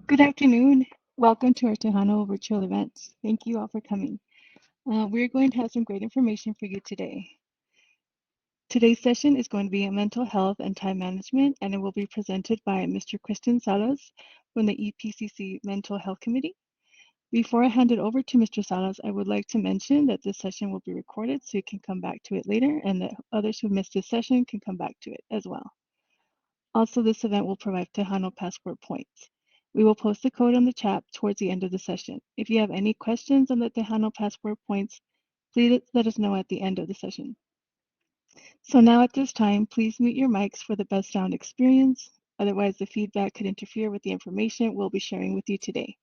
Good afternoon. Welcome to our Tejano virtual events. Thank you all for coming. We're going to have some great information for you today. Today's session is going to be on mental health and time management, and it will be presented by Mr. Kristen Salas from the EPCC Mental Health Committee. Before I hand it over to Mr. Salas, I would like to mention that this session will be recorded so you can come back to it later, and that others who missed this session can come back to it as well. Also, this event will provide Tejano Passport points. We will post the code on the chat towards the end of the session. If you have any questions on the Tejano Passport points, please let us know at the end of the session. So now at this time, please mute your mics for the best sound experience. Otherwise, the feedback could interfere with the information we'll be sharing with you today.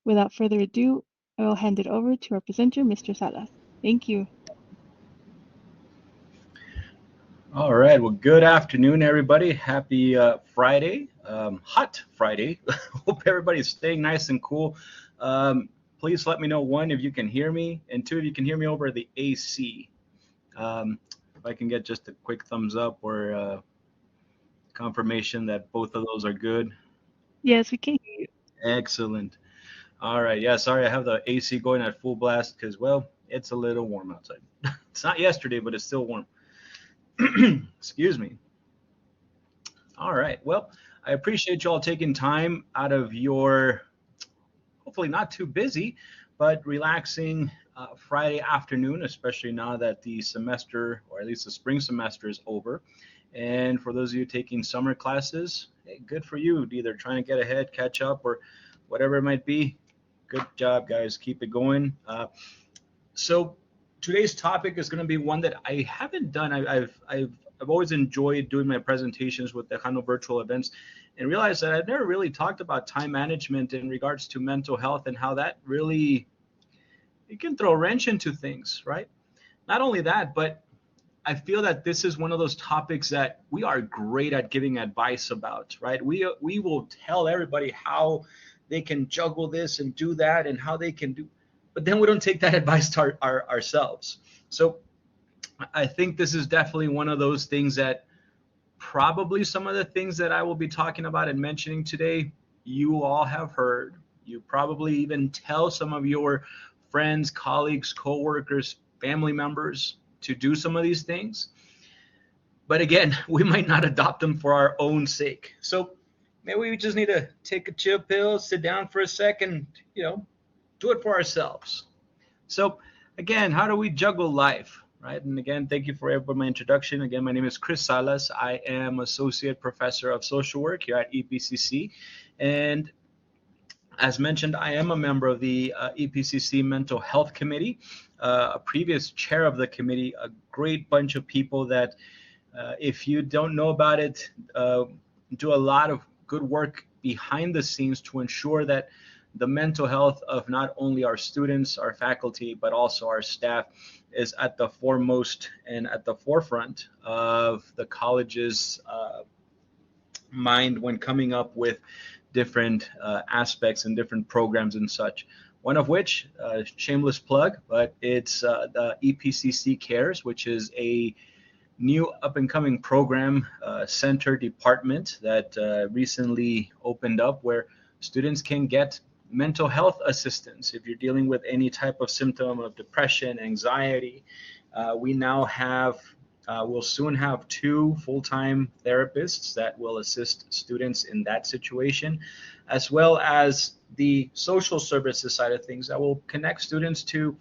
Without further ado, I will hand it over to our presenter, Mr. Salas. Thank you. All right. Well, good afternoon, everybody. Happy Friday, hot Friday. Hope everybody's staying nice and cool. Please let me know, one, if you can hear me, and two, if you can hear me over the AC. If I can get just a quick thumbs up or confirmation that both of those are good. Yes, we can hear you. Excellent. All right. Yeah, sorry, I have the AC going at full blast because, well, it's a little warm outside. It's not yesterday, but it's still warm. Excuse me. All right. Well, I appreciate you all taking time out of your hopefully not too busy, but relaxing Friday afternoon, especially now that the semester, or at least the spring semester, is over. And for those of you taking summer classes, hey, good for you. Either trying to get ahead, catch up, or whatever it might be. Good job, guys. Keep it going. So today's topic is going to be one that I haven't done. I've always enjoyed doing my presentations with the Tejano virtual events, and realized that I've never really talked about time management in regards to mental health and how that really, it can throw a wrench into things, right? Not only that, but I feel that this is one of those topics that we are great at giving advice about, right? We will tell everybody how they can juggle this and do that and how they can do, but then we don't take that advice to ourselves. So I think this is definitely one of those things that probably some of the things that I will be talking about and mentioning today, you all have heard. You probably even tell some of your friends, colleagues, coworkers, family members to do some of these things. But again, we might not adopt them for our own sake. So maybe we just need to take a chill pill, sit down for a second, do it for ourselves. So again, how do we juggle life, right? And again, thank you for my introduction. Again, my name is Chris Salas. I am Associate Professor of Social Work here at EPCC. And as mentioned, I am a member of the EPCC Mental Health Committee, a previous chair of the committee, a great bunch of people that, if you don't know about it, do a lot of good work behind the scenes to ensure that the mental health of not only our students, our faculty, but also our staff is at the foremost and at the forefront of the college's mind when coming up with different aspects and different programs and such. One of which, shameless plug, but it's the EPCC Cares, which is a new up-and-coming program center department that recently opened up where students can get mental health assistance if you're dealing with any type of symptom of depression, anxiety. We now have, we'll soon have 2 full-time therapists that will assist students in that situation, as well as the social services side of things that will connect students to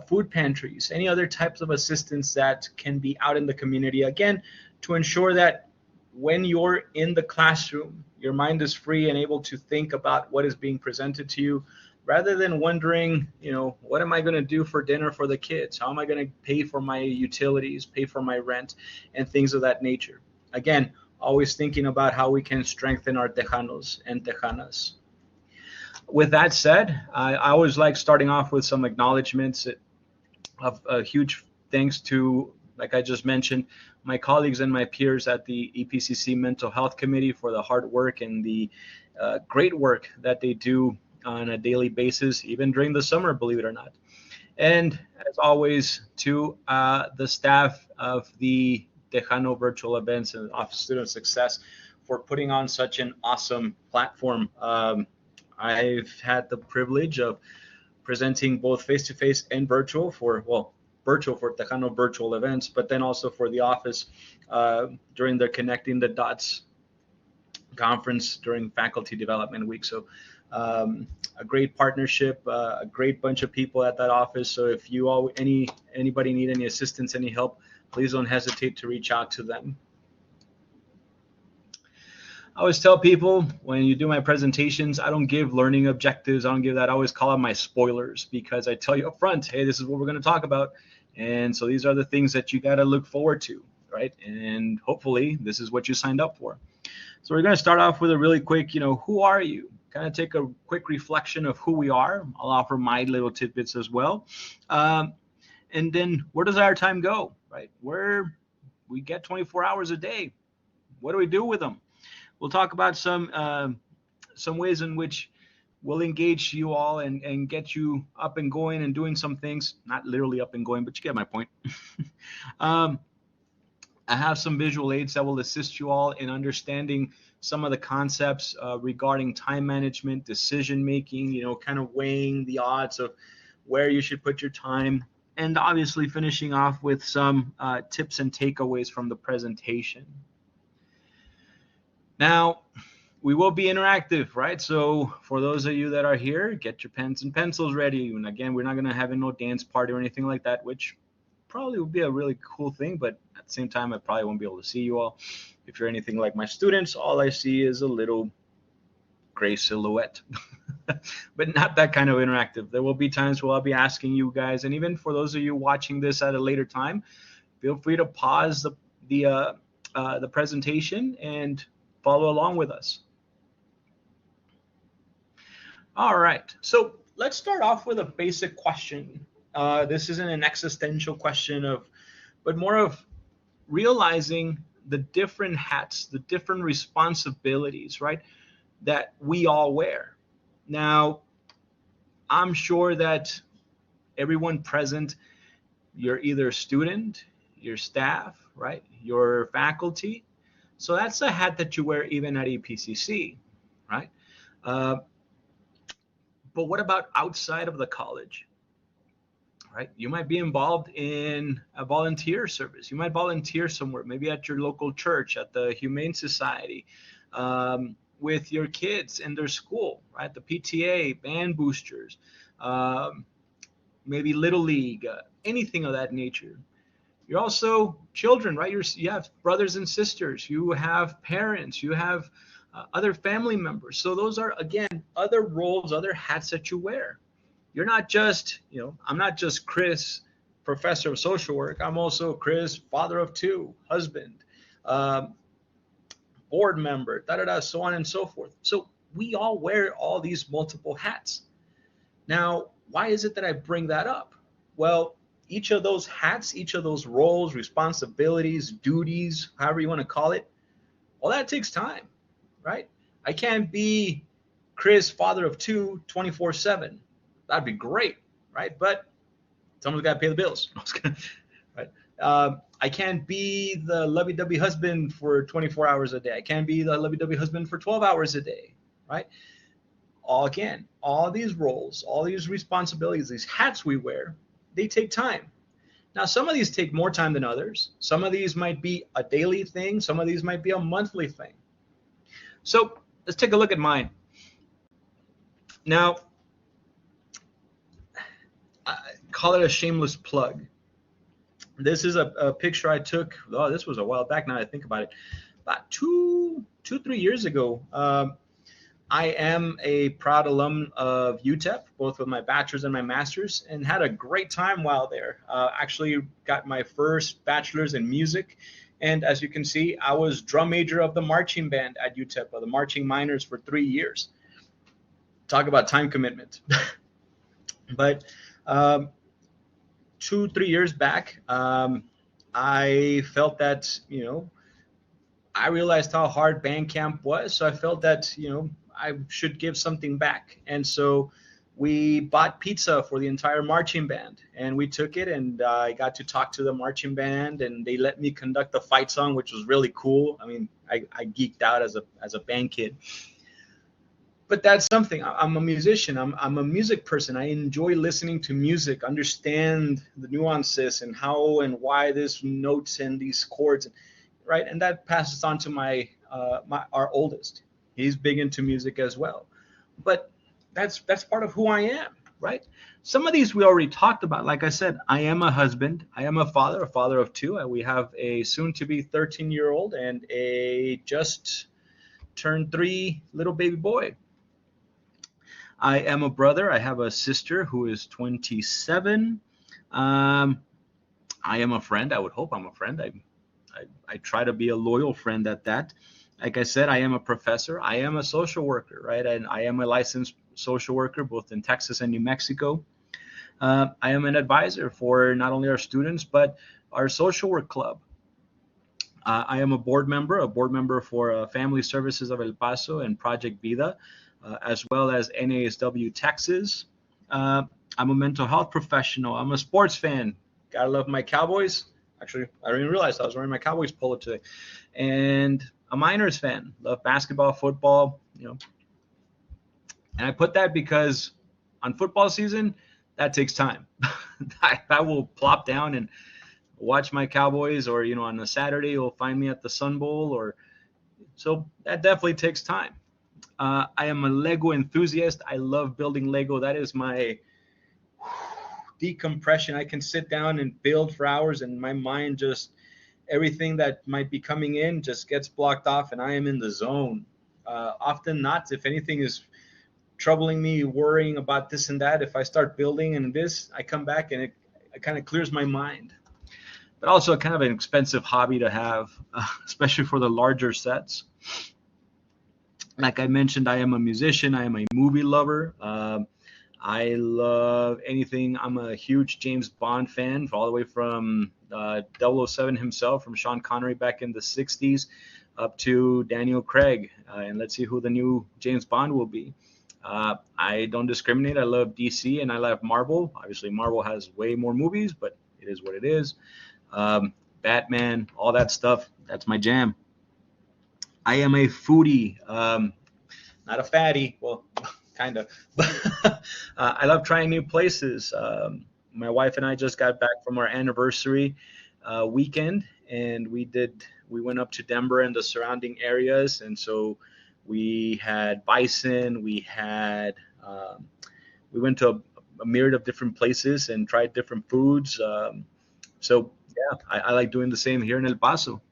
food pantries, any other types of assistance that can be out in the community, again, to ensure that when you're in the classroom, your mind is free and able to think about what is being presented to you, rather than wondering, what am I going to do for dinner for the kids? How am I going to pay for my utilities, pay for my rent, and things of that nature? Again, always thinking about how we can strengthen our Tejanos and Tejanas. With that said, I always like starting off with some acknowledgments of huge thanks to, like I just mentioned, my colleagues and my peers at the EPCC Mental Health Committee for the hard work and the great work that they do on a daily basis, even during the summer, believe it or not. And as always, to the staff of the Tejano Virtual Events and Office of Student Success for putting on such an awesome platform I've had the privilege of presenting both face-to-face and virtual virtual for Tejano virtual events, but then also for the office during the Connecting the Dots conference during faculty development week. So a great partnership, a great bunch of people at that office. So if anybody need any assistance, any help, please don't hesitate to reach out to them. I always tell people when you do my presentations, I don't give learning objectives. I don't give that. I always call them my spoilers, because I tell you up front, hey, this is what we're going to talk about. And so these are the things that you got to look forward to, right? And hopefully this is what you signed up for. So we're going to start off with a really quick, who are you? Kind of take a quick reflection of who we are. I'll offer my little tidbits as well. And then where does our time go, right? Where we get 24 hours a day. What do we do with them? We'll talk about some ways in which we'll engage you all and get you up and going and doing some things. Not literally up and going, but you get my point. I have some visual aids that will assist you all in understanding some of the concepts regarding time management, decision making, kind of weighing the odds of where you should put your time, and obviously finishing off with some tips and takeaways from the presentation. Now, we will be interactive, right? So for those of you that are here, get your pens and pencils ready. And again, we're not going to have no dance party or anything like that, which probably would be a really cool thing. But at the same time, I probably won't be able to see you all. If you're anything like my students, all I see is a little gray silhouette, but not that kind of interactive. There will be times where I'll be asking you guys, and even for those of you watching this at a later time, feel free to pause the presentation and follow along with us. All right, so let's start off with a basic question. This isn't an existential question but more of realizing the different hats, the different responsibilities, right, that we all wear. Now, I'm sure that everyone present, you're either a student, your staff, right, your faculty. So that's a hat that you wear even at EPCC, right? But what about outside of the college, right? You might be involved in a volunteer service. You might volunteer somewhere, maybe at your local church, at the Humane Society, with your kids in their school, right? The PTA, band boosters, maybe Little League, anything of that nature. You're also children, right? You have brothers and sisters. You have parents. You have other family members. So those are, again, other roles, other hats that you wear. You're not just, I'm not just Chris, professor of social work. I'm also Chris, father of two, husband, board member, so on and so forth. So we all wear all these multiple hats. Now, why is it that I bring that up? Well, each of those hats, each of those roles, responsibilities, duties, however you want to call it, well, that takes time, right? I can't be Chris, father of two, 24/7. That'd be great, right? But someone's got to pay the bills. Right? I can't be the lovey-dovey husband for 24 hours a day. I can't be the lovey-dovey husband for 12 hours a day, right? All these roles, all these responsibilities, these hats we wear, they take time. Now, some of these take more time than others. Some of these might be a daily thing. Some of these might be a monthly thing. So let's take a look at mine. Now, I call it a shameless plug. This is a picture I took. Oh, this was a while back now that I think about it. About 3 years ago. I am a proud alum of UTEP, both with my bachelor's and my master's, and had a great time while there. Actually got my first bachelor's in music. And as you can see, I was drum major of the marching band at UTEP, the marching minors, for 3 years. Talk about time commitment. But 2-3 years back, I felt that, I realized how hard band camp was. So I felt that, I should give something back. And so we bought pizza for the entire marching band, and we took it, and I got to talk to the marching band, and they let me conduct the fight song, which was really cool. I mean, I geeked out as a band kid. but that's something. I'm a musician. I'm a music person. I enjoy listening to music, understand the nuances and how and why this notes and these chords, right? And that passes on to our oldest. He's big into music as well. But that's part of who I am, right? Some of these we already talked about. Like I said, I am a husband. I am a father of two. We have a soon-to-be 13-year-old and a just turned 3 little baby boy. I am a brother. I have a sister who is 27. Um, I am a friend. I would hope I'm a friend. I try to be a loyal friend at that. Like I said, I am a professor. I am a social worker, right? And I am a licensed social worker both in Texas and New Mexico. I am an advisor for not only our students, but our social work club. I am a board member for Family Services of El Paso and Project Vida, as well as NASW Texas. Uh, I'm a mental health professional. I'm a sports fan. Gotta love my Cowboys. Actually, I didn't even realize I was wearing my Cowboys polo today. And a Miners fan. Love basketball, football, And I put that because on football season, that takes time. I will plop down and watch my Cowboys, or on a Saturday you'll find me at the Sun Bowl, or so that definitely takes time. I am a Lego enthusiast. I love building Lego. That is my decompression. I can sit down and build for hours, and my mind just everything that might be coming in just gets blocked off, and I am in the zone. Often not. If anything is troubling me, worrying about this and that, if I start building and this, I come back and it kind of clears my mind. But also kind of an expensive hobby to have, especially for the larger sets. Like I mentioned, I am a musician. I am a movie lover. I love anything. I'm a huge James Bond fan, all the way from 007 himself, from Sean Connery back in the 60s, up to Daniel Craig. And let's see who the new James Bond will be. I don't discriminate. I love DC and I love Marvel. Obviously, Marvel has way more movies, but it is what it is. Batman, all that stuff. That's my jam. I am a foodie, not a fatty. Well, kind of. I love trying new places. My wife and I just got back from our anniversary weekend, and we went up to Denver and the surrounding areas, and so we had bison. We went to a myriad of different places and tried different foods. So yeah, I like doing the same here in El Paso.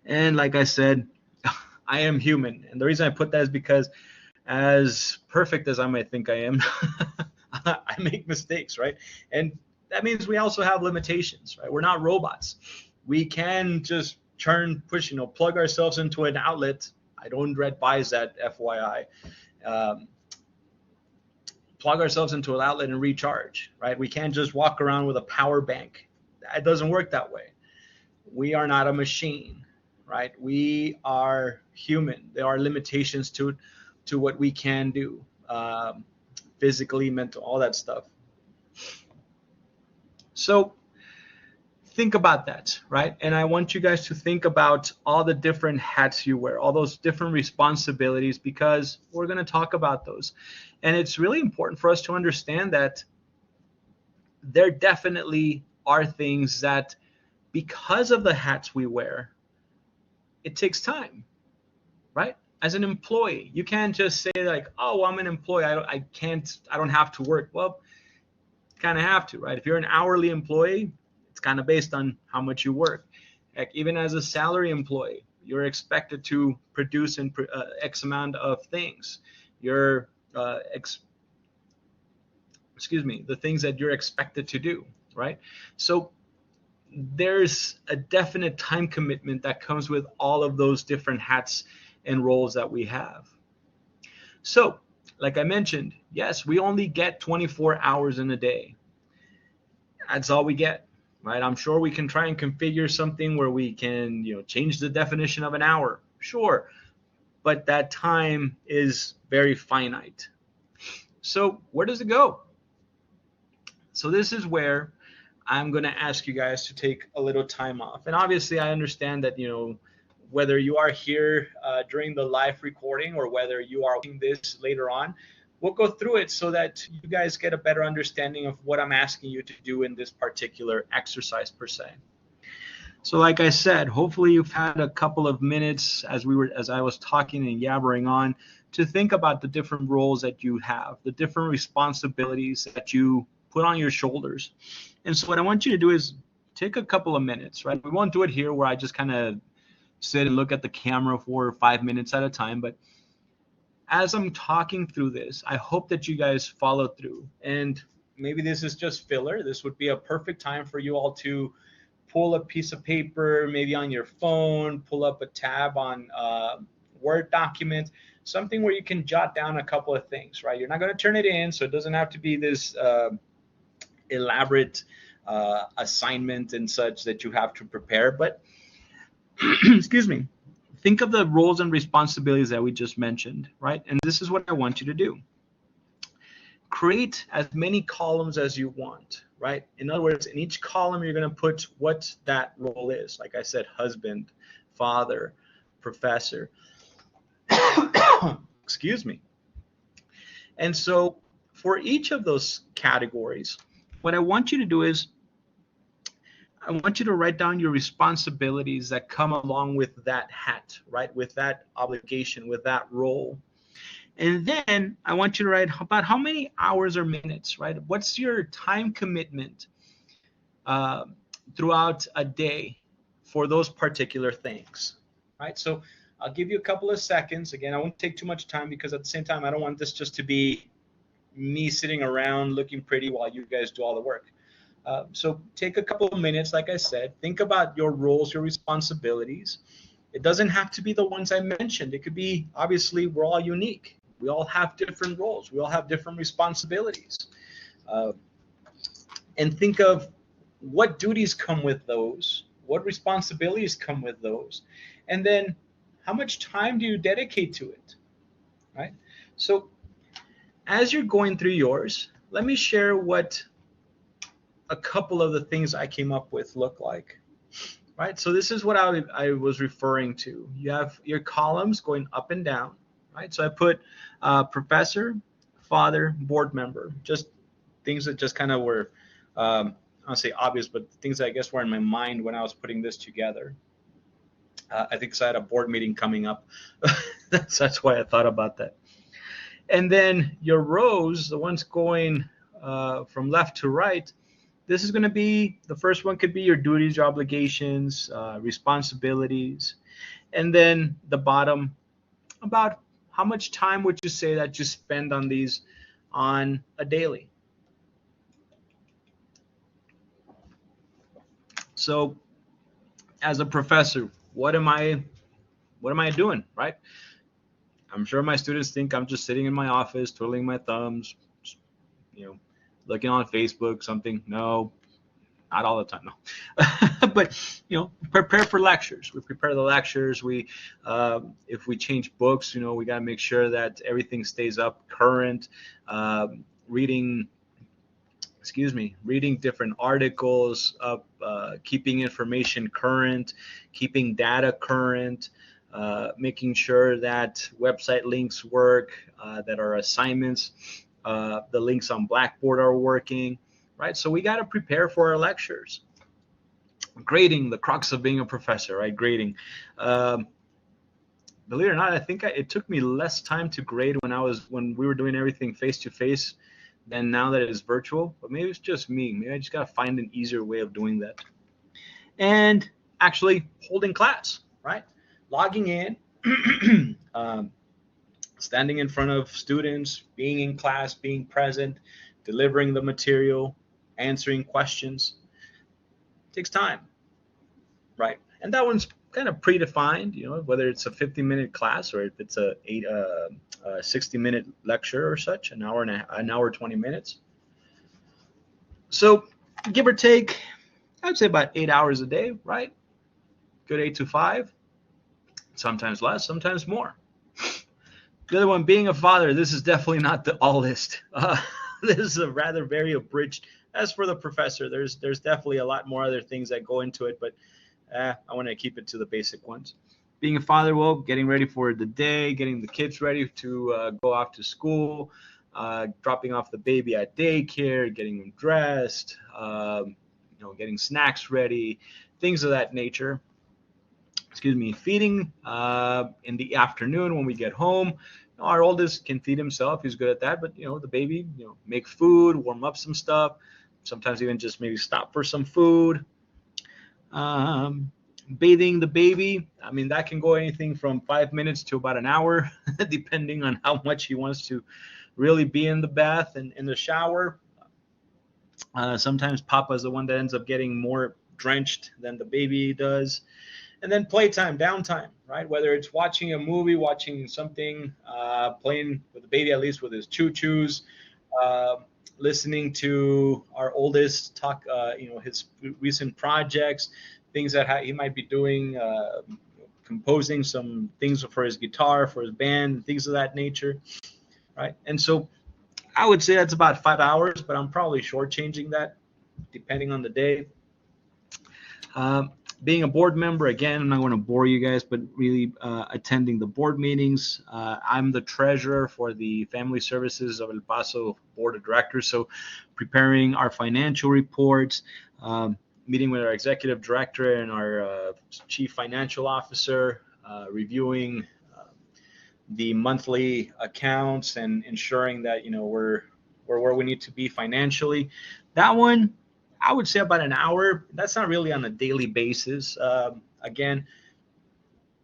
And like I said, I am human. And the reason I put that is because as perfect as I might think I am, I make mistakes, right? And that means we also have limitations, right? We're not robots. We can just push, plug ourselves into an outlet. I don't advise that, FYI. Plug ourselves into an outlet and recharge, right? We can't just walk around with a power bank. It doesn't work that way. We are not a machine, right? We are human. There are limitations to what we can do, physically, mental, all that stuff. So think about that, right? And I want you guys to think about all the different hats you wear, all those different responsibilities, because we're going to talk about those. And it's really important for us to understand that there definitely are things that, because of the hats we wear, it takes time, right? As an employee, you can't just say like, oh, I'm an employee. I don't have to work. Well, kind of have to, right? If you're an hourly employee, it's kind of based on how much you work. Like, even as a salary employee, you're expected to produce X amount of things. The things that you're expected to do, right? So there's a definite time commitment that comes with all of those different hats and roles that we have. So, like I mentioned, yes, we only get 24 hours in a day. That's all we get, right? I'm sure we can try and configure something where we can, change the definition of an hour. Sure. But that time is very finite. So where does it go? So this is where I'm going to ask you guys to take a little time off. And obviously I understand that, whether you are here during the live recording or whether you are watching this later on, we'll go through it so that you guys get a better understanding of what I'm asking you to do in this particular exercise per se. So like I said, hopefully you've had a couple of minutes as I was talking and yabbering on to think about the different roles that you have, the different responsibilities that you put on your shoulders. And so what I want you to do is take a couple of minutes, right? We won't do it here where I just kind of sit and look at the camera for 5 minutes at a time, but as I'm talking through this, I hope that you guys follow through. And maybe this is just filler. This would be a perfect time for you all to pull a piece of paper, maybe on your phone, pull up a tab on Word document, something where you can jot down a couple of things, right? You're not going to turn it in, so it doesn't have to be this elaborate assignment and such that you have to prepare. But excuse me, think of the roles and responsibilities that we just mentioned, right? And this is what I want you to do. Create as many columns as you want, right? In other words, in each column, you're going to put what that role is. Like I said, husband, father, professor. Excuse me. And so for each of those categories, what I want you to do is I want you to write down your responsibilities that come along with that hat, right? With that obligation, with that role. And then I want you to write about how many hours or minutes, right? What's your time commitment throughout a day for those particular things, right? So I'll give you a couple of seconds. Again, I won't take too much time because at the same time, I don't want this just to be me sitting around looking pretty while you guys do all the work. So take a couple of minutes, like I said, think about your roles, your responsibilities. It doesn't have to be the ones I mentioned. It could be, obviously, we're all unique. We all have different roles. We all have different responsibilities. And think of what duties come with those, what responsibilities come with those, and then how much time do you dedicate to it, right? So as you're going through yours, let me share what a couple of the things I came up with look like, right? So this is what I was referring to. You have your columns going up and down, right? So I put professor, father, board member, just things that just kind of were, I don't say obvious, but things that I guess were in my mind when I was putting this together. I think I had a board meeting coming up. That's why I thought about that. And then your rows, the ones going from left to right, this is going to be, the first one could be your duties, your obligations, responsibilities. And then the bottom, about how much time would you say that you spend on these on a daily? So as a professor, what am I doing, right? I'm sure my students think I'm just sitting in my office, twiddling my thumbs, looking on Facebook, something. No, not all the time, no. But prepare for lectures. We prepare the lectures. We if we change books, we got to make sure that everything stays up current. Reading different articles, keeping information current, keeping data current, making sure that website links work, that our assignments, the links on Blackboard are working, right? So we got to prepare for our lectures. Grading, the crux of being a professor, right? Grading. Believe it or not, I think it took me less time to grade when we were doing everything face to face than now that it is virtual. But maybe it's just me. Maybe I just got to find an easier way of doing that. And actually holding class, right? Logging in, standing in front of students, being in class, being present, delivering the material, answering questions. It takes time, right? And that one's kind of predefined, whether it's a 50-minute class or if it's a 60-minute lecture or such, an hour 20 minutes. So give or take, I'd say about 8 hours a day, right? Good 8 to 5, sometimes less, sometimes more. The other one, being a father, this is definitely not the all list. This is a rather very abridged. As for the professor, there's definitely a lot more other things that go into it, but I want to keep it to the basic ones. being a father, well, getting ready for the day, getting the kids ready to go off to school, dropping off the baby at daycare, getting them dressed, getting snacks ready, things of that nature. Excuse me, feeding in the afternoon when we get home. Our oldest can feed himself; he's good at that. But the baby, make food, warm up some stuff. Sometimes even just maybe stop for some food. Um, Bathing the baby, I mean, that can go anything from 5 minutes to about an hour, depending on how much he wants to really be in the bath and in the shower. Sometimes Papa's the one that ends up getting more drenched than the baby does. And then playtime, downtime, right? Whether it's watching a movie, watching something, playing with the baby, at least with his choo-choos, uh, listening to our oldest talk, his recent projects, things that he might be doing, composing some things for his guitar, for his band, things of that nature, right? And so I would say that's about 5 hours, but I'm probably shortchanging that depending on the day. Um, Being a board member, again, I'm not going to bore you guys, but really attending the board meetings. I'm the treasurer for the Family Services of El Paso Board of Directors, so preparing our financial reports, meeting with our executive director and our chief financial officer, reviewing the monthly accounts and ensuring that we're where we need to be financially. That one, I would say about an hour. That's not really on a daily basis. Again,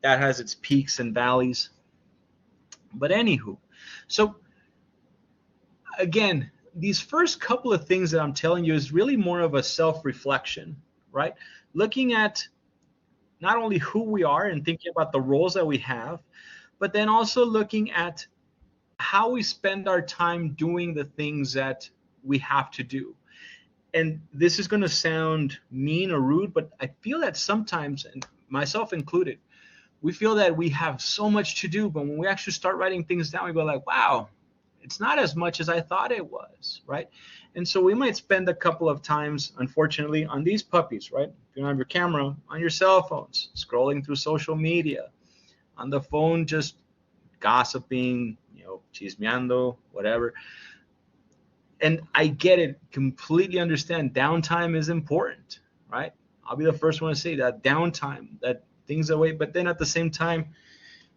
that has its peaks and valleys. But anywho, so again, these first couple of things that I'm telling you is really more of a self-reflection, right? Looking at not only who we are and thinking about the roles that we have, but then also looking at how we spend our time doing the things that we have to do. And this is going to sound mean or rude, but I feel that sometimes, and myself included, we feel that we have so much to do, but when we actually start writing things down, we go like, wow, it's not as much as I thought it was, right? And so we might spend a couple of times, unfortunately, on these puppies, right? If you don't have your camera, on your cell phones, scrolling through social media, on the phone, just gossiping, chismeando, whatever. And I get it, completely understand. Downtime is important, right? I'll be the first one to say that downtime, that things away. But then at the same time,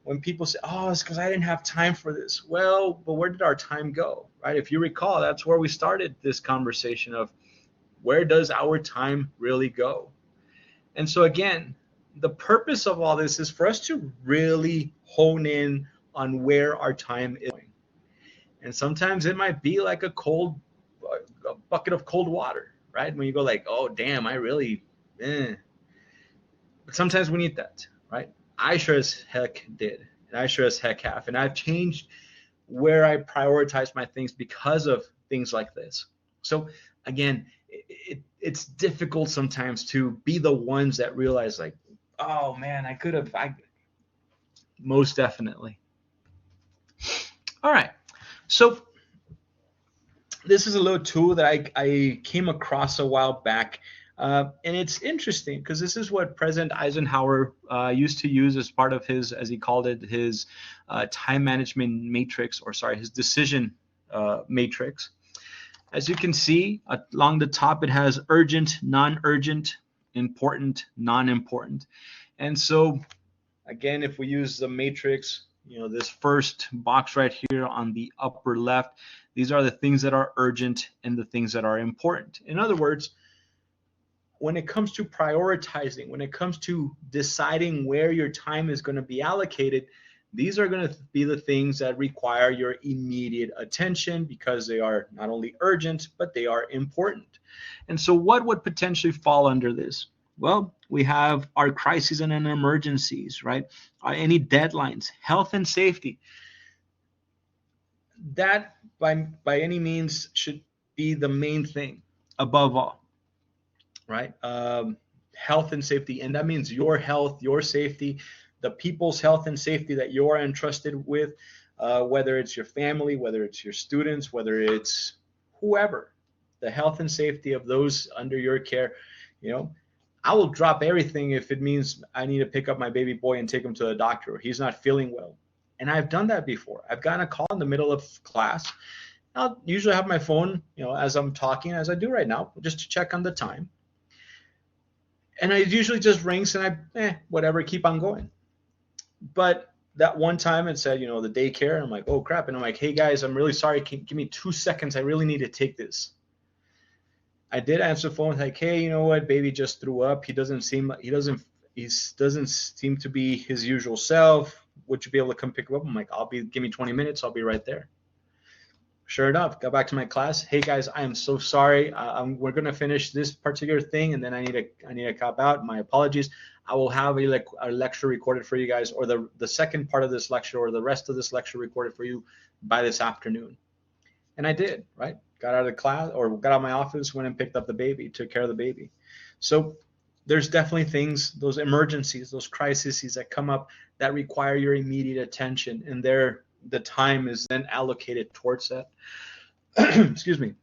when people say, "Oh, it's because I didn't have time for this," well, but where did our time go, right? If you recall, that's where we started this conversation of where does our time really go? And so again, the purpose of all this is for us to really hone in on where our time is going. And sometimes it might be like a bucket of cold water, right? When you go like, oh damn, I really, but sometimes we need that, right? I sure as heck did, and I sure as heck have, and I've changed where I prioritize my things because of things like this. So again, it's difficult sometimes to be the ones that realize like, oh man, I could have, I most definitely. All right, so this is a little tool that I came across a while back. And it's interesting because this is what President Eisenhower used to use as part of his, as he called it, his time management matrix, or sorry, his decision matrix. As you can see, along the top, it has urgent, non-urgent, important, non-important. And so, again, if we use the matrix, this first box right here on the upper left, these are the things that are urgent and the things that are important. In other words, when it comes to prioritizing, when it comes to deciding where your time is going to be allocated, these are going to be the things that require your immediate attention because they are not only urgent, but they are important. And so what would potentially fall under this? Well, we have our crises and emergencies, right? Any deadlines, health and safety. That by any means should be the main thing above all, right? Health and safety, and that means your health, your safety, the people's health and safety that you're entrusted with, whether it's your family, whether it's your students, whether it's whoever, the health and safety of those under your care. I will drop everything if it means I need to pick up my baby boy and take him to the doctor or he's not feeling well. And I've done that before. I've gotten a call in the middle of class. I'll usually have my phone, as I'm talking, as I do right now, just to check on the time. And it usually just rings and whatever, keep on going. But that one time it said, the daycare, and I'm like, oh crap. And I'm like, hey guys, I'm really sorry. Can you give me 2 seconds? I really need to take this. I did answer the phone, like, hey, you know what? Baby just threw up. He doesn't seem to be his usual self. Would you be able to come pick him up? I'm like, give me 20 minutes. I'll be right there. Sure enough, got back to my class. Hey guys, I am so sorry. We're gonna finish this particular thing, and then I need to cop out. My apologies. I will have a lecture recorded for you guys, or the second part of this lecture, or the rest of this lecture recorded for you by this afternoon. And I did, right? Got out of class, or got out of my office, went and picked up the baby, took care of the baby. So there's definitely things, those emergencies, those crises that come up that require your immediate attention, and the time is then allocated towards that. Excuse me.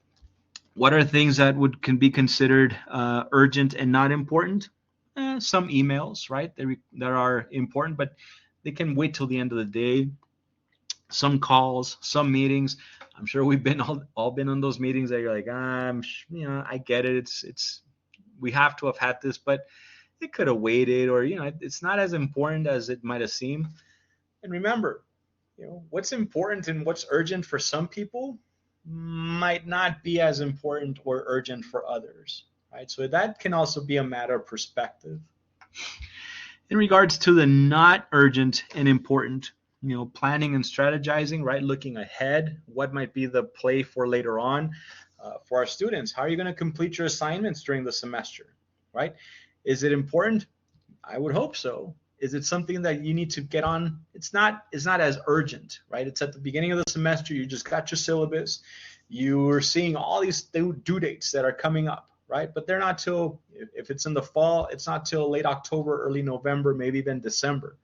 What are things that can be considered urgent and not important? Some emails, right? That are important, but they can wait till the end of the day. Some calls, some meetings. I'm sure we've been all been on those meetings that you're like, I get it. It's we have to have had this, but it could have waited, or it's not as important as it might have seemed. And remember, what's important and what's urgent for some people might not be as important or urgent for others, right? So that can also be a matter of perspective. In regards to the not urgent and important, planning and strategizing, right? Looking ahead, what might be the play for later on for our students? How are you going to complete your assignments during the semester, right? Is it important? I would hope so. Is it something that you need to get on? It's not as urgent, right? It's at the beginning of the semester. You just got your syllabus. You're seeing all these due dates that are coming up, right? But they're not till, if it's in the fall, it's not till late October, early November, maybe even December.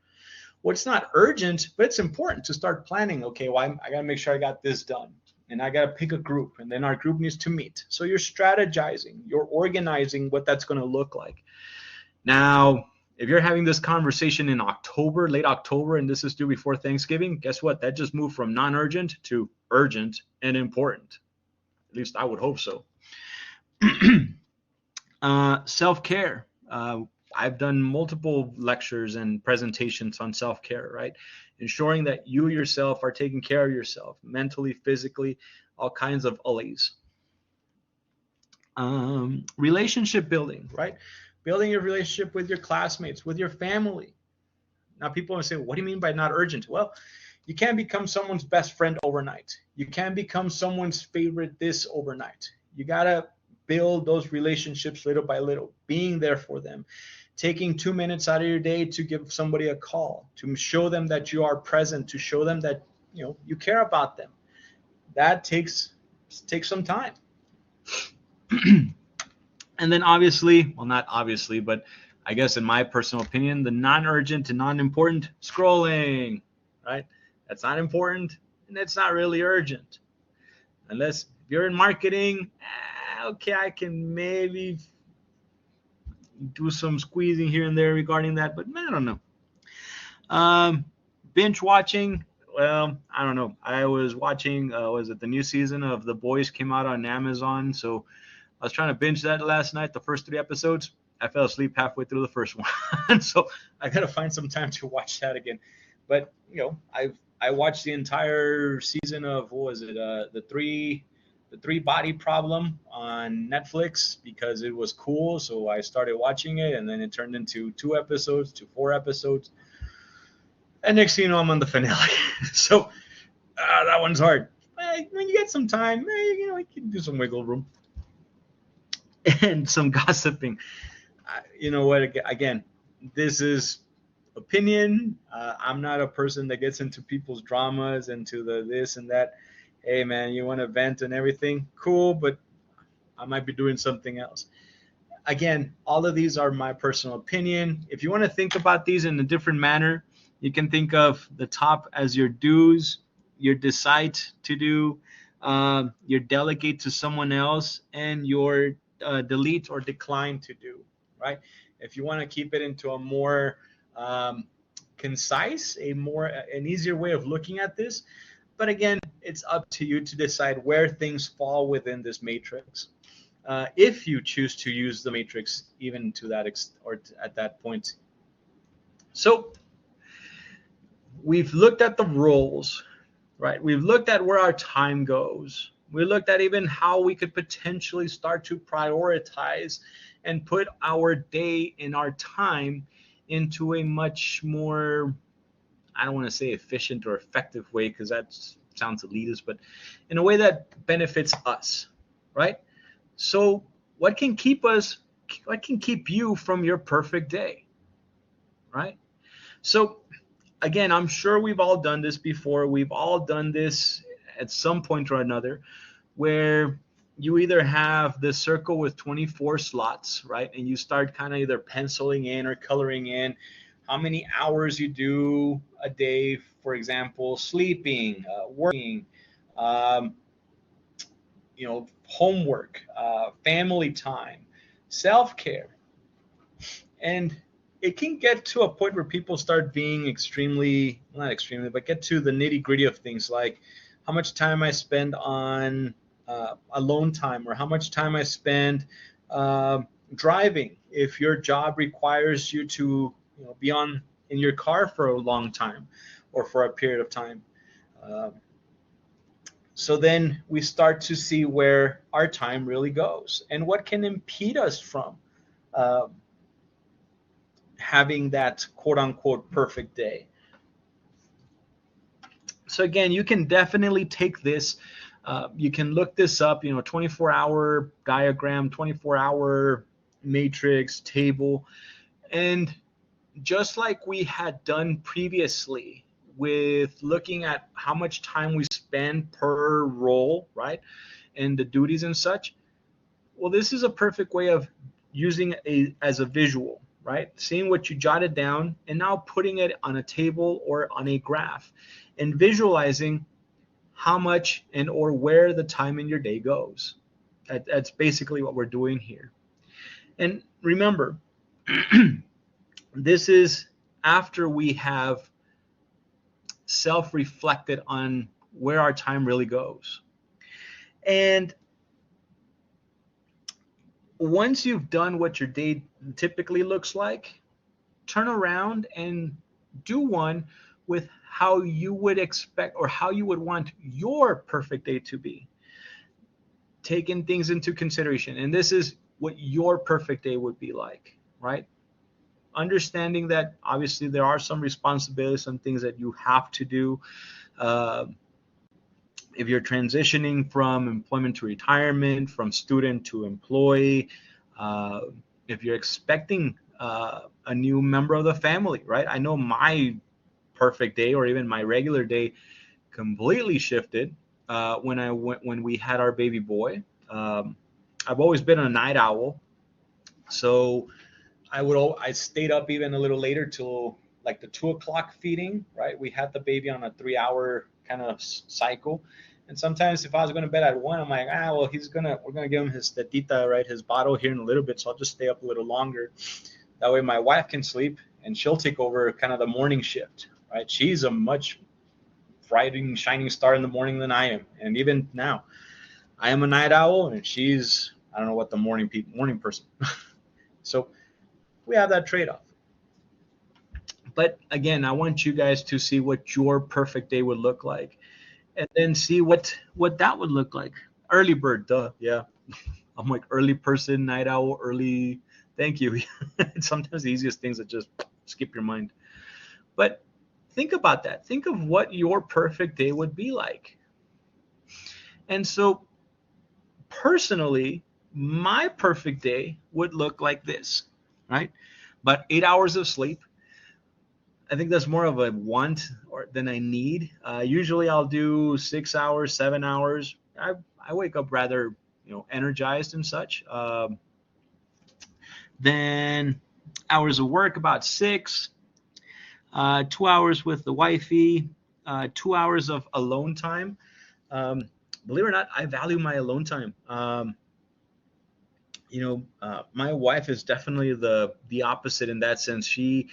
Well, it's not urgent, but it's important to start planning. Okay, well, I got to make sure I got this done. And I got to pick a group, and then our group needs to meet. So you're strategizing, you're organizing what that's going to look like. Now, if you're having this conversation in October, late October, and this is due before Thanksgiving, guess what? That just moved from non-urgent to urgent and important. At least I would hope so. Self-care. I've done multiple lectures and presentations on self-care, right? Ensuring that you yourself are taking care of yourself, mentally, physically, all kinds of allays. Relationship building, right? Building your relationship with your classmates, with your family. Now people will say, what do you mean by not urgent? Well, you can't become someone's best friend overnight. You can't become someone's favorite this overnight. You got to build those relationships little by little, being there for them, taking 2 minutes out of your day to give somebody a call, to show them that you are present, to show them that you care about them. That takes some time. And then obviously, well, not obviously, but I guess in my personal opinion, the non-urgent and non-important, scrolling, right? That's not important, and it's not really urgent. Unless you're in marketing, okay, I can maybe do some squeezing here and there regarding that, but I don't know. Binge watching, well, I don't know. I was watching, was it the new season of The Boys came out on Amazon, so I was trying to binge that last night, the first 3 episodes. I fell asleep halfway through the first one. So I got to find some time to watch that again. But, I watched the entire season of, what was it, the three body problem on Netflix because it was cool. So I started watching it, and then it turned into 2 episodes to 4 episodes. And next thing you know, I'm on the finale. So that one's hard. When you get some time, you can do some wiggle room. And some gossiping. You know what? Again, this is opinion. I'm not a person that gets into people's dramas and to the this and that. Hey, man, you want to vent and everything? Cool, but I might be doing something else. Again, all of these are my personal opinion. If you want to think about these in a different manner, you can think of the top as your do's, your decide to do, your delegate to someone else, and your delete or decline to do, right? If you want to keep it into a more concise, an easier way of looking at this. But again, it's up to you to decide where things fall within this matrix. If you choose to use the matrix even to that or at that point. So we've looked at the roles, right? We've looked at where our time goes. We looked at even how we could potentially start to prioritize and put our day and our time into a much more, I don't want to say efficient or effective way because that sounds elitist, but in a way that benefits us, right? So what can keep you from your perfect day, right? So again, I'm sure we've all done this before. We've all done this at some point or another where you either have the circle with 24 slots, right? And you start kind of either penciling in or coloring in how many hours you do a day, for example, sleeping, working, um, homework, family time, self-care. And it can get to a point where people start being extremely, not extremely, but get to the nitty gritty of things like how much time I spend on alone time, or how much time I spend driving if your job requires you to be in your car for a long time or for a period of time. Uh, so then we start to see where our time really goes and what can impede us from uh, having that quote unquote perfect day. So again, you can definitely take this. You can look this up, 24-hour diagram, 24-hour matrix table. And just like we had done previously with looking at how much time we spend per role, right? And the duties and such. Well, this is a perfect way of using as a visual, right? Seeing what you jotted down and now putting it on a table or on a graph and visualizing how much and or where the time in your day goes. That's basically what we're doing here. And remember, this is after we have self-reflected on where our time really goes. And once you've done what your day typically looks like, turn around and do one with how you would expect or how you would want your perfect day to be. Taking things into consideration. And this is what your perfect day would be like, right? Understanding that obviously there are some responsibilities, some things that you have to do. If you're transitioning from employment to retirement, from student to employee, uh, if you're expecting a new member of the family, right? I know my perfect day or even my regular day completely shifted when we had our baby boy. I've always been a night owl, so I stayed up even a little later till like the 2 o'clock feeding. Right, we had the baby on a 3 hour kind of cycle, and sometimes if I was going to bed at 1, I'm like, well, we're gonna give him his tetita, right, his bottle here in a little bit, so I'll just stay up a little longer. That way, my wife can sleep, and she'll take over kind of the morning shift. Right, she's a much brighter, shining star in the morning than I am, and even now, I am a night owl, and she's, I don't know what the morning person. So we have that trade-off. But again, I want you guys to see what your perfect day would look like, and then see what that would look like. Early bird, duh, yeah. I'm like early person, night owl, early. Thank you. It's sometimes the easiest things that just skip your mind. But think about that. Think of what your perfect day would be like. And so, personally, my perfect day would look like this, right? But 8 hours of sleep. I think that's more of a want than I need. Usually I'll do 6 hours, 7 hours. I wake up rather, energized and such. Then hours of work, about 6. 2 hours with the wifey. 2 hours of alone time. Believe it or not, I value my alone time. My wife is definitely the opposite in that sense. She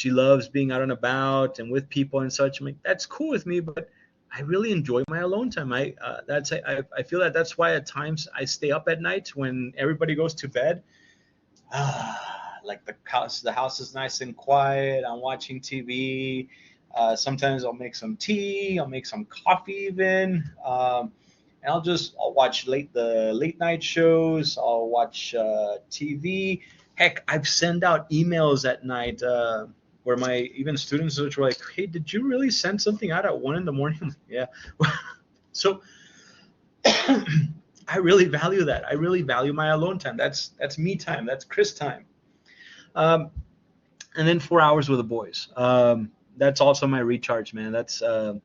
loves being out and about and with people and such. I mean, that's cool with me, but I really enjoy my alone time. I feel that that's why at times I stay up at night when everybody goes to bed. Like the house is nice and quiet. I'm watching TV. Sometimes I'll make some tea. I'll make some coffee even. And I'll watch the late night shows. I'll watch TV. Heck, I've sent out emails at night where my even students were like, "Hey, did you really send something out at 1 in the morning?" Yeah. So I really value that. I really value my alone time. That's me time. That's Chris time. Um, and then 4 hours with the boys. That's also my recharge, man. That's uh,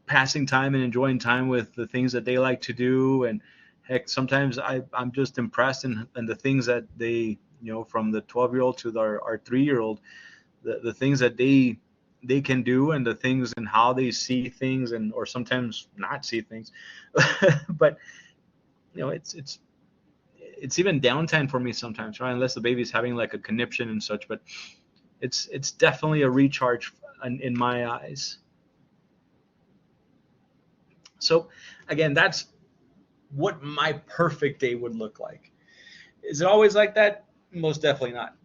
passing time and enjoying time with the things that they like to do. And heck, sometimes I'm just impressed in the things that they, from the 12-year-old to our 3-year-old, the things that they can do and the things and how they see things and or sometimes not see things. But it's even downtime for me sometimes, right? Unless the baby's having like a conniption and such, but it's definitely a recharge in my eyes. So again, that's what my perfect day would look like. Is it always like that? Most definitely not.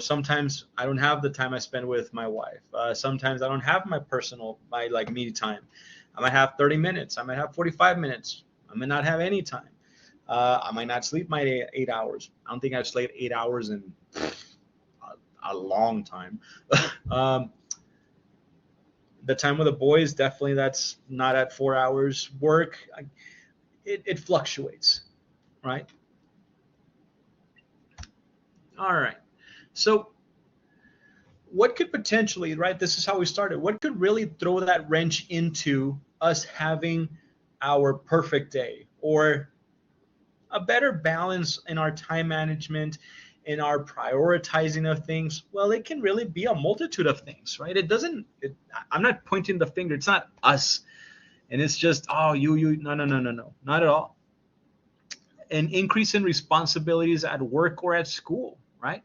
Sometimes I don't have the time I spend with my wife. Sometimes I don't have my like me time. I might have 30 minutes. I might have 45 minutes. I might not have any time. I might not sleep my 8 hours. I don't think I've slept 8 hours in a long time. um, the time with the boys, definitely that's not at 4 hours. Work, it fluctuates, right? All right. So what could potentially, right? This is how we started. What could really throw that wrench into us having our perfect day or a better balance in our time management, in our prioritizing of things? Well, it can really be a multitude of things, right? I'm not pointing the finger. It's not us. And it's just, oh, you, no, no, no, no, no, not at all. An increase in responsibilities at work or at school, right?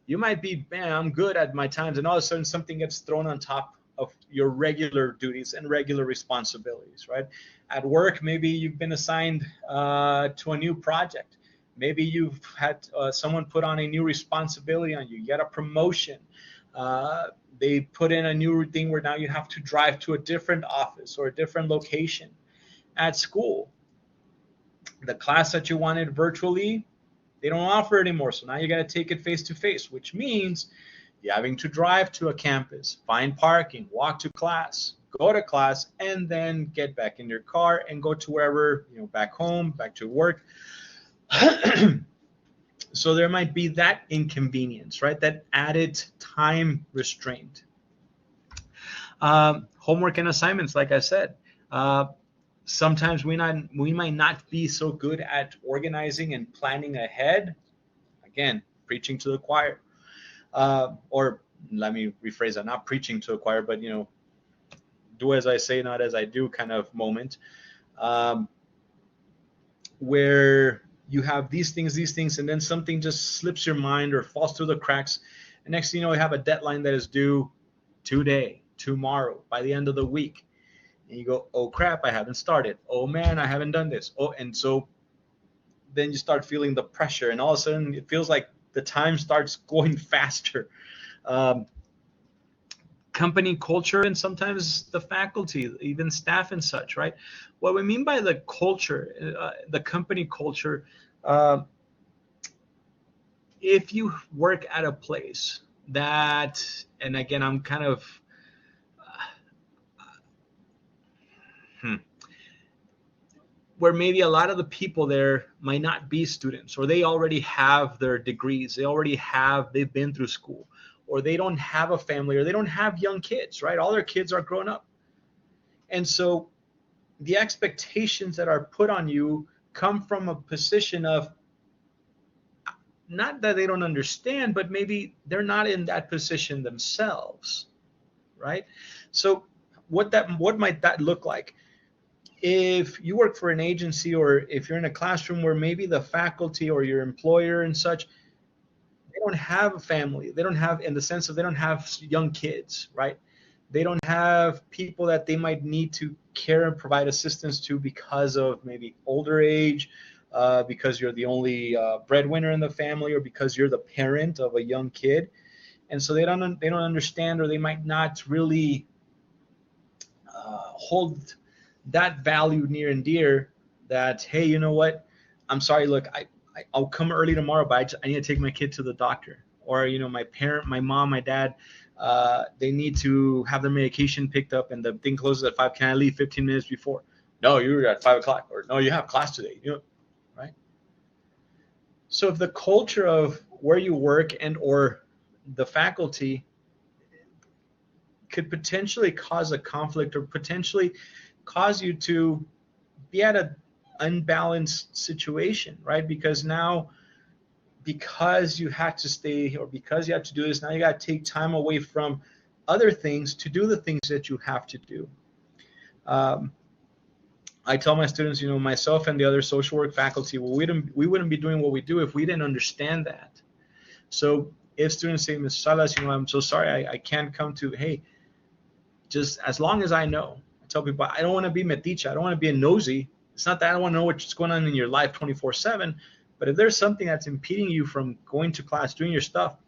You might be, man, I'm good at my times, and all of a sudden something gets thrown on top of your regular duties and regular responsibilities, right? At work, maybe you've been assigned to a new project. Maybe you've had someone put on a new responsibility on you. You get a promotion. Uh, they put in a new thing where now you have to drive to a different office or a different location. At school, the class that you wanted virtually, they don't offer it anymore. So now you got to take it face to face, which means you're having to drive to a campus, find parking, walk to class, go to class, and then get back in your car and go to wherever, back home, back to work. So there might be that inconvenience, right? That added time restraint. Homework and assignments, like I said. Sometimes we might not be so good at organizing and planning ahead. Again, preaching to the choir, or let me rephrase that: not preaching to the choir, but do as I say, not as I do, kind of moment, um, where you have these things, and then something just slips your mind or falls through the cracks, and next thing you know, you have a deadline that is due today, tomorrow, by the end of the week. And you go, oh crap, I haven't started. Oh man, I haven't done this. Oh, and so then you start feeling the pressure, and all of a sudden it feels like the time starts going faster. Um, Company culture and sometimes the faculty, even staff and such, right? What we mean by the culture, the company culture, uh, if you work at a place that, and again, I'm kind of, hmm, where maybe a lot of the people there might not be students, or they already have their degrees, they've been through school, or they don't have a family, or they don't have young kids, right? All their kids are grown up. And so the expectations that are put on you come from a position of, not that they don't understand, but maybe they're not in that position themselves, right? So what might that look like? if you work for an agency, or if you're in a classroom where maybe the faculty or your employer and such, they don't have a family. They don't have, in the sense of, they don't have young kids, right? They don't have people that they might need to care and provide assistance to because of maybe older age, because you're the only breadwinner in the family, or because you're the parent of a young kid, and so they don't understand, or they might not really hold that value near and dear. That, hey, you know what? I'm sorry. Look, I'll come early tomorrow, but I need to take my kid to the doctor. Or, my parent, my mom, my dad, they need to have their medication picked up, and the thing closes at 5. Can I leave 15 minutes before? No, you're at 5 o'clock. Or no, you have class today. Right? So if the culture of where you work and or the faculty could potentially cause a conflict, or potentially cause you to be at an unbalanced situation, right? Because now, because you had to stay, or because you have to do this, now you got to take time away from other things to do the things that you have to do. I tell my students, myself and the other social work faculty, well, we wouldn't be doing what we do if we didn't understand that. So if students say, Ms. Salas, I'm so sorry, I can't come to, hey, just as long as I know. I tell people, I don't want to be metiche. I don't want to be a nosy. It's not that I don't want to know what's going on in your life 24/7, but if there's something that's impeding you from going to class, doing your stuff,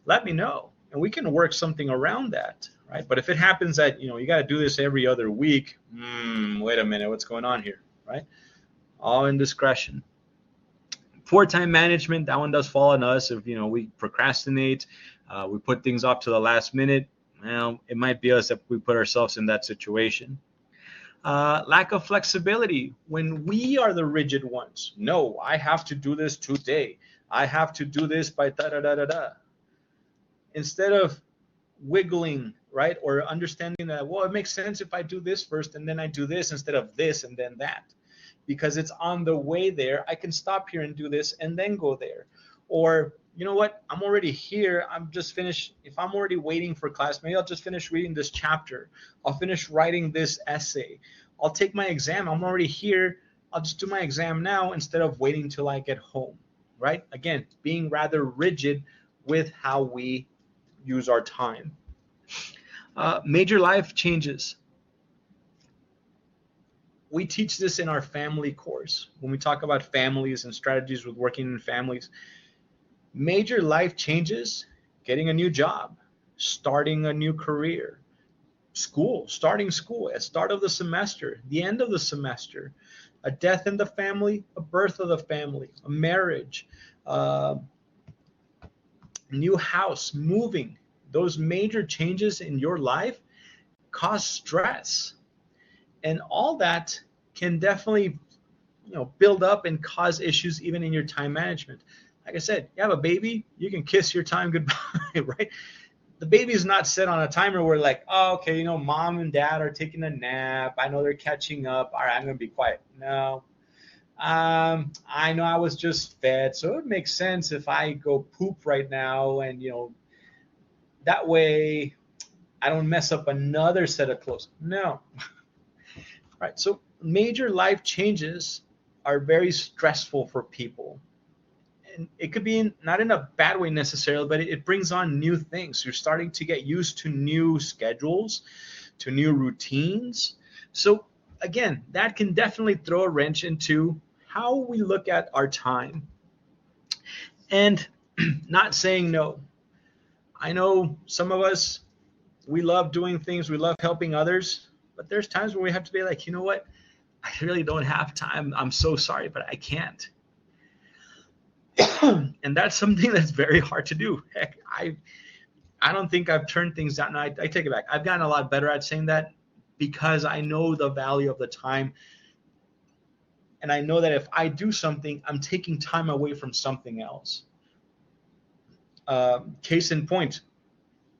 let me know, and we can work something around that, right? But if it happens that, you got to do this every other week, wait a minute, what's going on here, right? All in discretion. Poor time management, that one does fall on us. If, we procrastinate, we put things off to the last minute, well, it might be us that we put ourselves in that situation. Lack of flexibility, when we are the rigid ones. No, I have to do this today. I have to do this by da-da-da-da-da. Instead of wiggling, right, or understanding that, well, it makes sense if I do this first and then I do this instead of this and then that. Because it's on the way there, I can stop here and do this and then go there. Or, you know what, I'm already here, I'm just finished. If I'm already waiting for class, maybe I'll just finish reading this chapter. I'll finish writing this essay. I'll take my exam. I'm already here. I'll just do my exam now instead of waiting till I get home, right? Again, being rather rigid with how we use our time. Major life changes. We teach this in our family course when we talk about families and strategies with working in families. Major life changes: getting a new job, starting a new career, starting school, at start of the semester, the end of the semester, a death in the family, a birth of the family, a marriage, new house, moving. Those major changes in your life cause stress. And all that can definitely, build up and cause issues even in your time management. Like I said, you have a baby, you can kiss your time goodbye, right? The baby is not set on a timer where like, oh, okay, mom and dad are taking a nap. I know they're catching up. All right, I'm going to be quiet. No. I know I was just fed, so it makes sense if I go poop right now, and, that way I don't mess up another set of clothes. No. Right. So major life changes are very stressful for people. And it could be not in a bad way necessarily, but it brings on new things. You're starting to get used to new schedules, to new routines. So again, that can definitely throw a wrench into how we look at our time. And not saying no. I know some of us, we love doing things, we love helping others, but there's times where we have to be like, you know what? I really don't have time. I'm so sorry, but I can't. And that's something that's very hard to do. Heck, I don't think I've turned things down. No, I take it back. I've gotten a lot better at saying that because I know the value of the time. And I know that if I do something, I'm taking time away from something else. Case in point,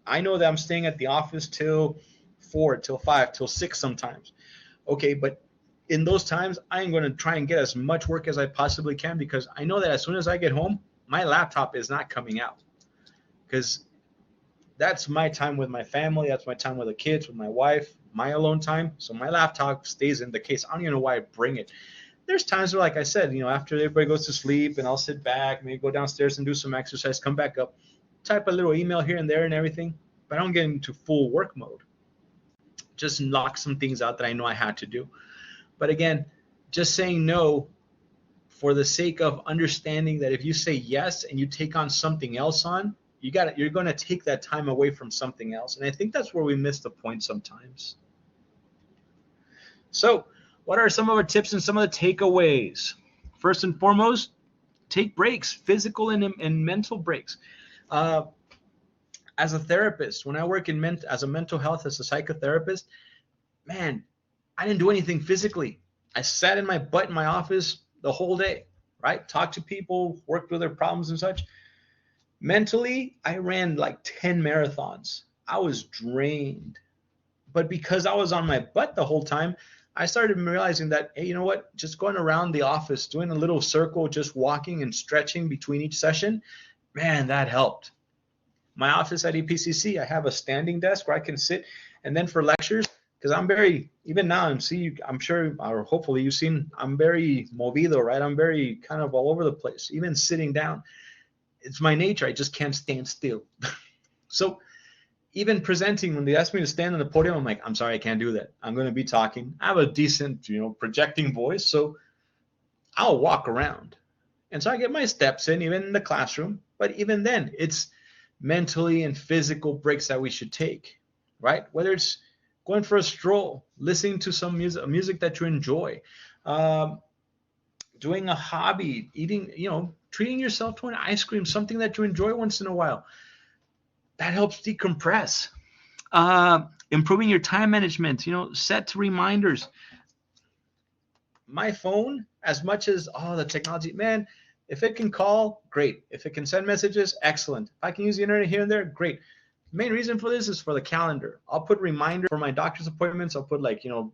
I know that I'm staying at the office till 4, till 5, till 6 sometimes. Okay, but in those times, I am going to try and get as much work as I possibly can, because I know that as soon as I get home, my laptop is not coming out. Because that's my time with my family. That's my time with the kids, with my wife, my alone time. So my laptop stays in the case. I don't even know why I bring it. There's times where, like I said, after everybody goes to sleep and I'll sit back, maybe go downstairs and do some exercise, come back up, type a little email here and there and everything, but I don't get into full work mode. Just knock some things out that I know I had to do. But again, just saying no for the sake of understanding that if you say yes and you take on something else on, you're going to take that time away from something else. And I think that's where we miss the point sometimes. So what are some of our tips and some of the takeaways? First and foremost, take breaks, physical and mental breaks. As a therapist, when I work as a mental health, as a psychotherapist, man, I didn't do anything physically. I sat in my butt in my office the whole day, right? Talked to people, worked with their problems and such. Mentally, I ran like 10 marathons. I was drained. But because I was on my butt the whole time, I started realizing that, hey, you know what? Just going around the office, doing a little circle, just walking and stretching between each session, man, that helped. My office at EPCC, I have a standing desk where I can sit. And then for lectures, because I'm very, even now, I'm sure, or hopefully you've seen, I'm very movido, right? I'm very kind of all over the place, even sitting down. It's my nature. I just can't stand still. So even presenting, when they ask me to stand on the podium, I'm like, I'm sorry, I can't do that. I'm going to be talking. I have a decent, projecting voice, so I'll walk around. And so I get my steps in, even in the classroom. But even then, it's mentally and physical breaks that we should take, right? Whether it's going for a stroll, listening to some music that you enjoy, doing a hobby, eating, treating yourself to an ice cream, something that you enjoy once in a while. That helps decompress. Improving your time management, set reminders. My phone, as much as the technology, man, if it can call, great. If it can send messages, excellent. If I can use the internet here and there, great. The main reason for this is for the calendar. I'll put reminders for my doctor's appointments. I'll put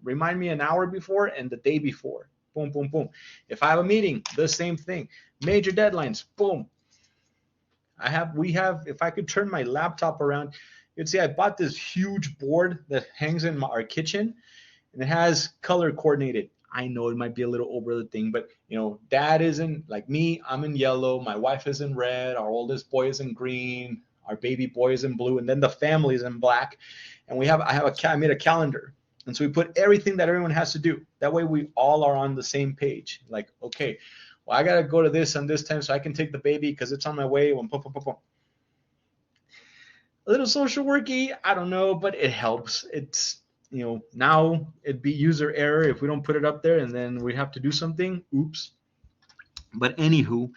remind me an hour before and the day before. Boom, boom, boom. If I have a meeting, the same thing. Major deadlines, boom. If I could turn my laptop around, you'd see I bought this huge board that hangs in our kitchen, and it has color coordinated. I know it might be a little over the thing, but dad isn't like me. I'm in yellow. My wife is in red. Our oldest boy is in green. Our baby boy is in blue, and then the family is in black. And I made a calendar, and so we put everything that everyone has to do. That way, we all are on the same page. Like, okay, well, I gotta go to this on this time so I can take the baby because it's on my way. A little social worky, I don't know, but it helps. It's now it'd be user error if we don't put it up there, and then we have to do something. Oops. But anywho,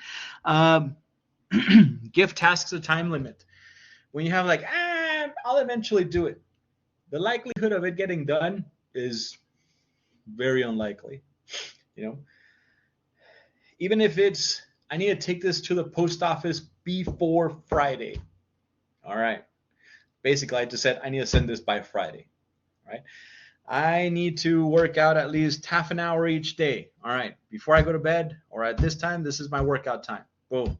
give tasks a time limit. When you have I'll eventually do it, the likelihood of it getting done is very unlikely. Even if it's, I need to take this to the post office before Friday. All right. Basically, I just said I need to send this by Friday. Right? I need to work out at least half an hour each day. All right. Before I go to bed or at this time, this is my workout time. Boom.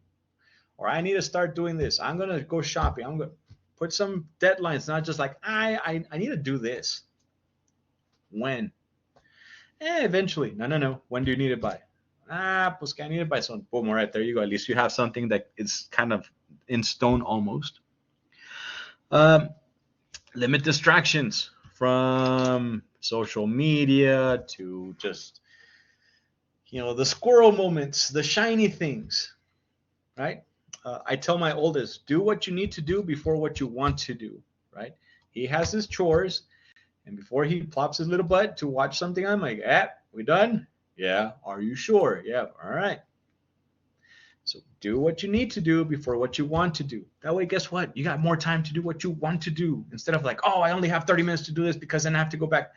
Or I need to start doing this. I'm going to go shopping. I'm going to put some deadlines, not just like, I need to do this. When? Eventually. No. When do you need it by? Pues I need it by soon. Boom. All right. There you go. At least you have something that is kind of in stone almost. Limit distractions from social media to just, the squirrel moments, the shiny things, right? I tell my oldest, do what you need to do before what you want to do, right? He has his chores, and before he plops his little butt to watch something, I'm like, we done? Yeah. Are you sure? Yeah. All right. So do what you need to do before what you want to do. That way, guess what? You got more time to do what you want to do instead of like, I only have 30 minutes to do this because then I have to go back.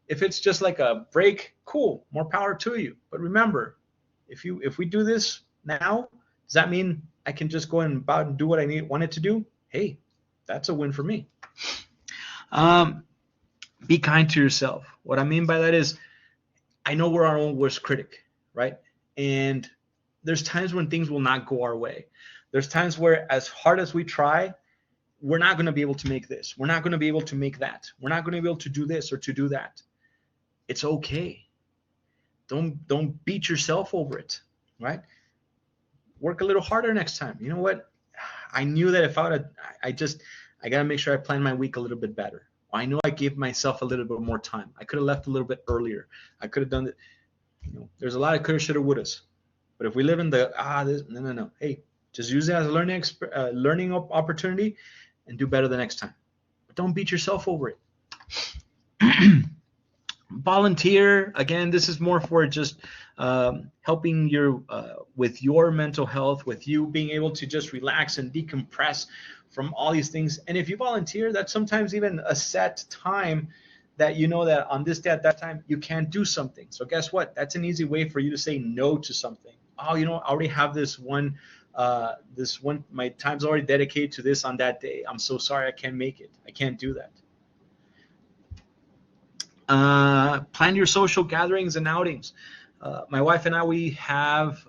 If it's just like a break, cool, more power to you. But remember, if we do this now, does that mean I can just go and about and do what I wanted to do? Hey, that's a win for me. Be kind to yourself. What I mean by that is, I know we're our own worst critic, right? And there's times when things will not go our way. There's times where, as hard as we try, we're not going to be able to make this. We're not going to be able to make that. We're not going to be able to do this or to do that. It's okay. Don't beat yourself over it, right? Work a little harder next time. You know what? I knew that if I would, I got to make sure I plan my week a little bit better. I know I gave myself a little bit more time. I could have left a little bit earlier. I could have done it. There's a lot of coulda, shoulda, wouldas. But if we live in the no. Hey, just use it as a learning opportunity, and do better the next time. But don't beat yourself over it. Volunteer, again, this is more for just helping with your mental health, with you being able to just relax and decompress from all these things. And if you volunteer, that's sometimes even a set time that you know that on this day at that time you can't do something. So guess what? That's an easy way for you to say no to something. Oh, I already have this one, my time's already dedicated to this on that day. I'm so sorry, I can't make it. I can't do that. Plan your social gatherings and outings. My wife and I, we have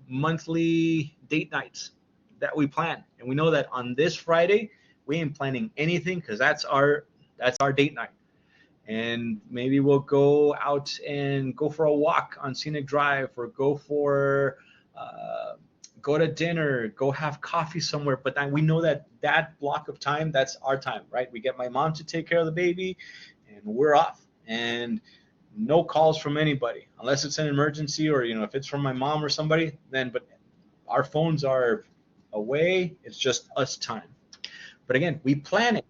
monthly date nights that we plan, and we know that on this Friday we ain't planning anything because that's our date night. And maybe we'll go out and go for a walk on Scenic Drive, or go to dinner, go have coffee somewhere. But then we know that block of time, that's our time, right? We get my mom to take care of the baby, and we're off. And no calls from anybody unless it's an emergency, or if it's from my mom or somebody. But our phones are away. It's just us time. But again, we plan it.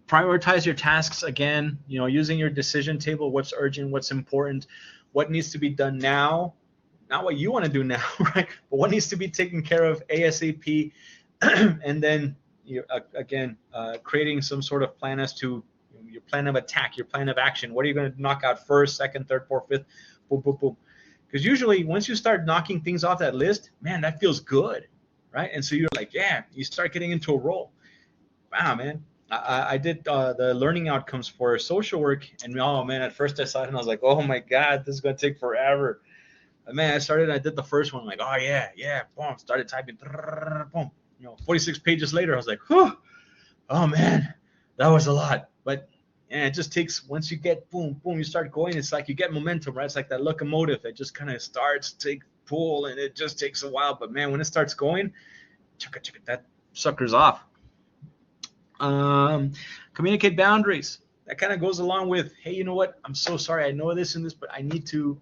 Prioritize your tasks again, using your decision table. What's urgent, what's important, what needs to be done now, not what you want to do now, right? But what needs to be taken care of ASAP. And then creating some sort of plan as to your plan of attack, your plan of action. What are you going to knock out first, second, third, fourth, fifth, boom, boom, boom. Because usually once you start knocking things off that list, man, that feels good, right? And so you're like, yeah, you start getting into a roll. Wow, man. I did the learning outcomes for social work, and oh man, at first I saw it and I was like, oh my God, this is going to take forever. But man, I did the first one, I'm like, oh yeah, boom, started typing, boom. 46 pages later, I was like, whew, oh man, that was a lot. But yeah, it just takes, once you get boom, you start going, it's like you get momentum, right? It's like that locomotive that just kind of starts to pull, and it just takes a while. But man, when it starts going, that sucker's off. Communicate boundaries. That kind of goes along with, hey, you know what? I'm so sorry. I know this and this, but I need to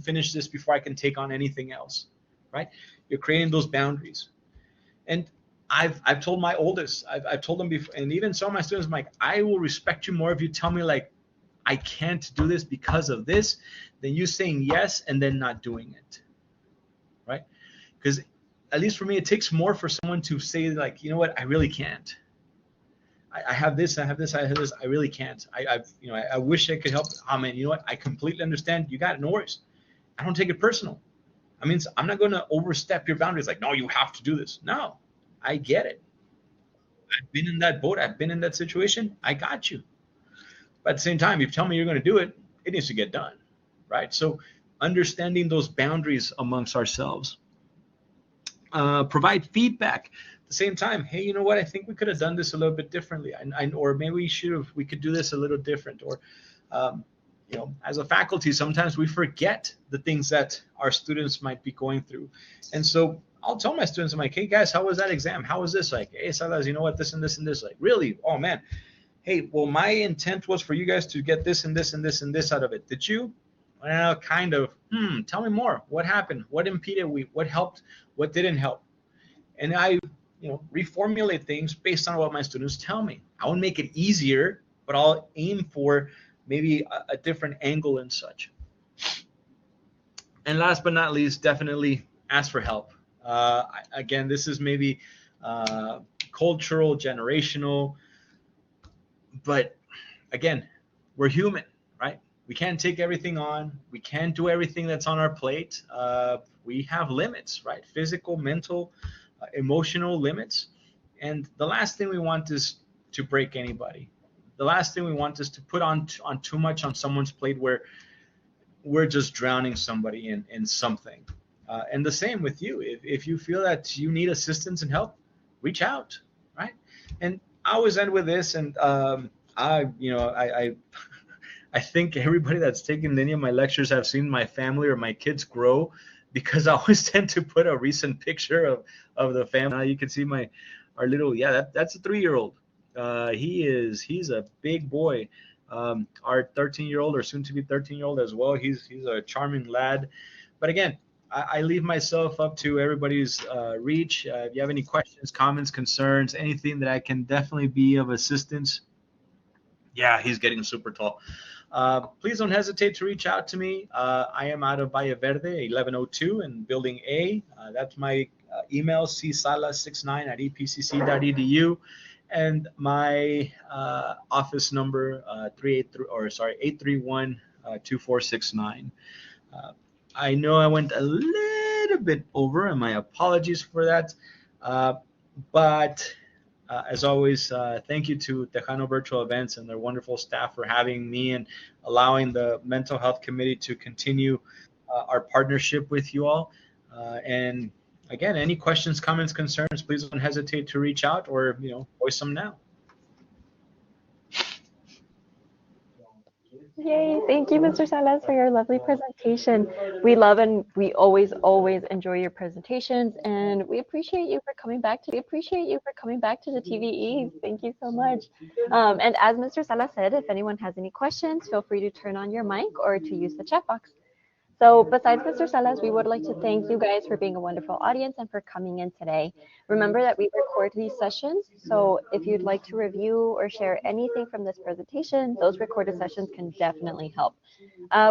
finish this before I can take on anything else, right? You're creating those boundaries. And I've told my oldest, I've told them before, and even some of my students, I'm like, I will respect you more if you tell me, like, I can't do this because of this, than you saying yes and then not doing it, right? Because at least for me, it takes more for someone to say, like, you know what, I really can't. I have this, I really can't. I wish I could help. Oh man, you know what? I completely understand. You got it, no worries. I don't take it personal. I mean, I'm not going to overstep your boundaries. Like, no, you have to do this. No, I get it. I've been in that boat. I've been in that situation. I got you. But at the same time, if you tell me you're going to do it, it needs to get done, right? So understanding those boundaries amongst ourselves. Provide feedback. At the same time, hey, you know what? I think we could have done this a little bit differently, or maybe we could do this a little different. Or, as a faculty, sometimes we forget the things that our students might be going through, and so I'll tell my students, I'm like, hey guys, how was that exam? How was this? Like, hey, Salas, you know what? This and this and this. Like, really? Oh man. Hey, well, my intent was for you guys to get this and this and this and this out of it. Did you? Well, kind of. Tell me more. What happened? What impeded? What helped? What didn't help? And I, reformulate things based on what my students tell me. I won't make it easier, but I'll aim for maybe a different angle and such. And last but not least, definitely ask for help. Again, this is maybe cultural, generational, but again, we're human, right? We can't take everything on. We can't do everything that's on our plate. We have limits, right? Physical, mental, emotional limits. And the last thing we want is to break anybody. The last thing we want is to put on too much on someone's plate where we're just drowning somebody in something. And the same with you. If you feel that you need assistance and help, reach out, right? And I always end with this, and I think everybody that's taken any of my lectures have seen my family or my kids grow because I always tend to put a recent picture of the family. Now you can see our little, yeah, that's a 3-year-old. He's a big boy. Our 13-year-old or soon to be 13-year-old as well. He's a charming lad. But again, I leave myself up to everybody's reach. If you have any questions, comments, concerns, anything that I can definitely be of assistance. Yeah, he's getting super tall. Please don't hesitate to reach out to me. I am out of Valle Verde, 1102 in Building A. That's my email, csalas69 at epcc.edu. And my office number, 831 2469. I know I went a little bit over, and my apologies for that. Uh, but as always, thank you to Tejano Virtual Events and their wonderful staff for having me and allowing the Mental Health Committee to continue our partnership with you all. And again, any questions, comments, concerns, please don't hesitate to reach out or voice them now. Yay. Thank you, Mr. Salas, for your lovely presentation. We love and we always enjoy your presentations, and we appreciate you for coming back to the TVE. Thank you so much. And as Mr. Salas said, if anyone has any questions, feel free to turn on your mic or to use the chat box. So besides Mr. Salas, we would like to thank you guys for being a wonderful audience and for coming in today. Remember that we record these sessions, so if you'd like to review or share anything from this presentation, those recorded sessions can definitely help.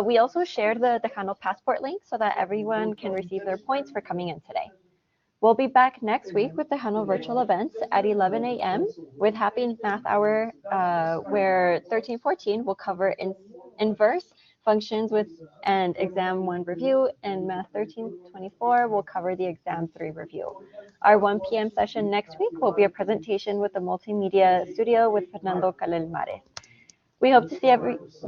We also shared the Tejano Passport link so that everyone can receive their points for coming in today. We'll be back next week with Tejano Virtual Events at 11 a.m. with Happy Math Hour, where 1314 will cover inverse functions with and exam 1 review, and math 1324 will cover the exam 3 review. Our 1 p.m. session next week will be a presentation with the multimedia studio with Fernando Calelmares. We hope to see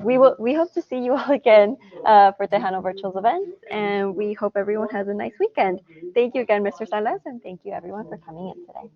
we hope to see you all again for Tejano Virtual Events, and we hope everyone has a nice weekend. Thank you again, Mr. Salas, and thank you everyone for coming in today.